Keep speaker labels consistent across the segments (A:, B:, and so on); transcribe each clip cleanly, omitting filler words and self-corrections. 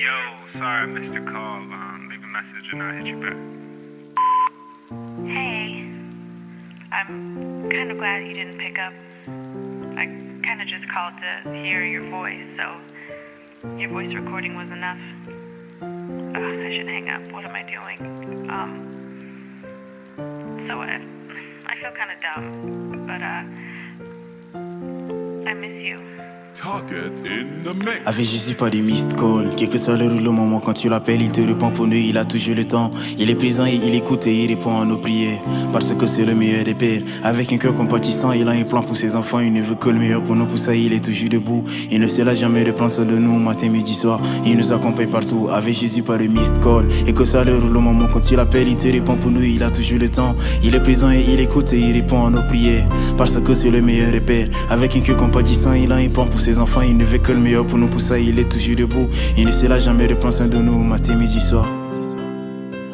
A: Yo, sorry I missed your call. Leave a message and I'll hit you back.
B: Hey, I'm kind of glad you didn't pick up. I kind of just called to hear your voice, so your voice recording was enough. I should hang up. What am I doing? So I feel kind of dumb, but I miss you.
C: Target in the mix.
D: Avec Jésus, pas de missed call. Quel que soit l'heure ou le moment, quand tu l'appelles, il te répond pour nous. Il a toujours le temps. Il est présent et il écoute et il répond à nos prières. Parce que c'est le meilleur des pères. Avec un cœur compatissant, il a un plan pour ses enfants. Il ne veut que le meilleur pour nous. Pour ça, il est toujours debout. Il ne se lasse jamais de prendre soin de nous, matin, midi, soir. Il nous accompagne partout. Avec Jésus, pas de missed call. Et que soit l'heure ou le moment, quand il appelle, il te répond pour nous. Il a toujours le temps. Il est présent et il écoute et il répond à nos prières. Parce que c'est le meilleur des pères. Avec un cœur compatissant, il a un plan pour ses enfants. Il ne veut que le meilleur pour nous, pour ça il est toujours debout. Il ne se lasse jamais de prendre soin de nous, matin, midi, soir.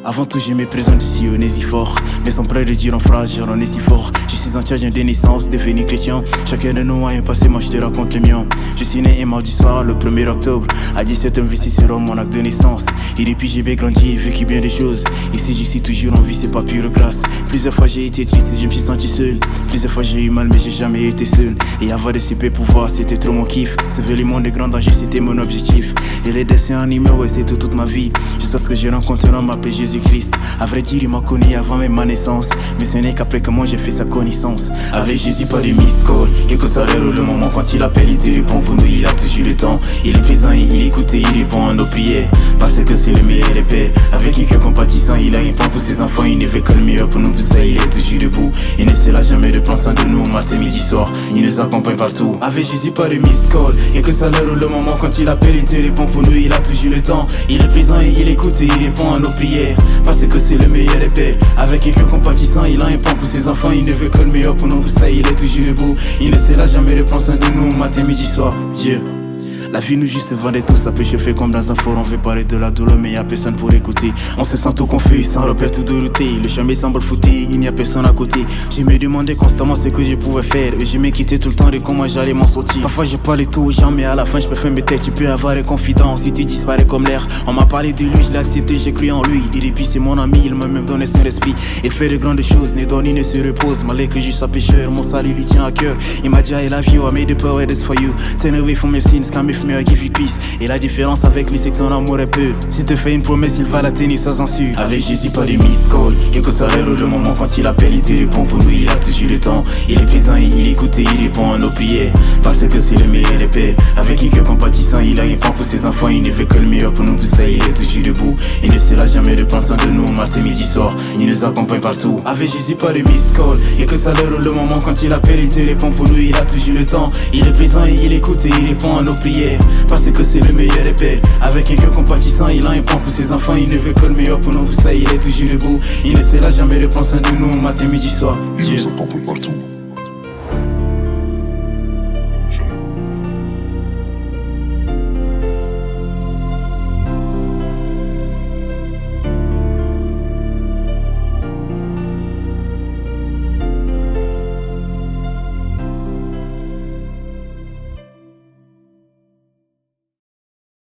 D: Avant tout, je me présente ici au Nésifort. Mais sans près de dire en phrase, on est si fort. Je suis en charge de naissance, devenu chrétien. Chacun de nous a un passé, moi je te raconte le mien. Je suis né un mardi soir, le 1er octobre. À 17 ans, investi sur mon acte de naissance. Et depuis j'ai bien grandi, vécu bien des choses. Ici, je suis toujours en vie, c'est pas pure grâce. Plusieurs fois j'ai été triste, je me suis senti seul. Plusieurs fois j'ai eu mal, mais j'ai jamais été seul. Et avoir des super pouvoirs, c'était trop mon kiff. Sauver le monde des grands dangers, c'était mon objectif. Et les dessins animés, ouais, c'est toute ma vie. Jusqu'à ce que j'ai rencontré un homme appelé Jésus-Christ. À vrai dire, il m'a connu avant même ma naissance. Mais ce n'est qu'après que moi j'ai fait sa connaissance. Avec Jésus, pas de missed call. Quel que soit l'heure ou le moment, quand il appelle, il te répond pour nous. Il a toujours le temps. Il est présent et il écoute et il répond à nos prières. Parce que c'est le meilleur des pères. Avec un cœur compatissant, il a un plan pour ses enfants. Il ne veut que le meilleur pour nous. Pour ça, il est toujours debout. Il ne se lasse jamais de prendre soin de nous, matin, midi, soir. Il nous accompagne partout. Avec Jésus, pas de missed call. Et que soit l'heure ou le moment, quand il appelle, il te répond pour nous. Il a toujours le temps. Il est présent et il écoute et il répond à nos prières. Parce que c'est le meilleur des pères. Avec un cœur compatissant, il a un plan pour ses enfants. Il ne veut que le meilleur pour nous. Pour ça, il est toujours debout. Il ne se lasse jamais de prendre soin de nous, matin, midi, soir. Dieu. La vie nous juste vendait tout, ça peut chauffer comme dans un four. On veut parler de la douleur mais y'a personne pour écouter. On se sent tout confus, sans repère tout dérouté. Le chemin semble fouté, il n'y a personne à côté. Je me demandais constamment ce que je pouvais faire. Et je m'inquiétais tout le temps de comment j'allais m'en sortir. Parfois je parlais tout aux gens mais à la fin je préfère me taire. Tu peux avoir une confidence si tu disparais comme l'air. On m'a parlé de lui, je l'ai accepté, j'ai cru en lui. Et depuis c'est mon ami, il m'a même donné son esprit. Il fait de grandes choses, ne donne, il ne se repose. Malgré que je sois pécheur, mon salut lui tient à cœur. Il m'a dit I love you, I made the power this for you. Turn away from your sins, come with me, I give you peace. Et la différence avec lui c'est que son amour est peu. Si te fait une promesse il va la tenir sans en sûr. Avec Jésus pas de missed call. Quel que soit l'heure ou le moment quand il appelle il te répond pour nous. Il a toujours le temps. Il est présent et il écoute et il répond à nos prières. Parce que c'est le meilleur des pères. Avec un cœur compatissant il a un plan pour ses enfants. Il ne veut que le meilleur pour nous. Pour ça il est toujours debout. Il ne se lasse jamais de prendre soin de nous, matin, midi, soir. Il nous accompagne partout. Avec Jésus pas de missed call. Quel que soit l'heure ou le moment quand il appelle il te répond pour nous. Il a toujours le temps. Il est présent et il écoute et il répond à nos prières. Parce que c'est le meilleur des pères. Avec un cœur compatissant, il a un plan pour ses enfants. Il ne veut que le meilleur pour nous. Pour ça, il est toujours debout. Il ne se lasse jamais de prendre soin de nous, matin, midi, soir.
C: Il nous accompagne partout.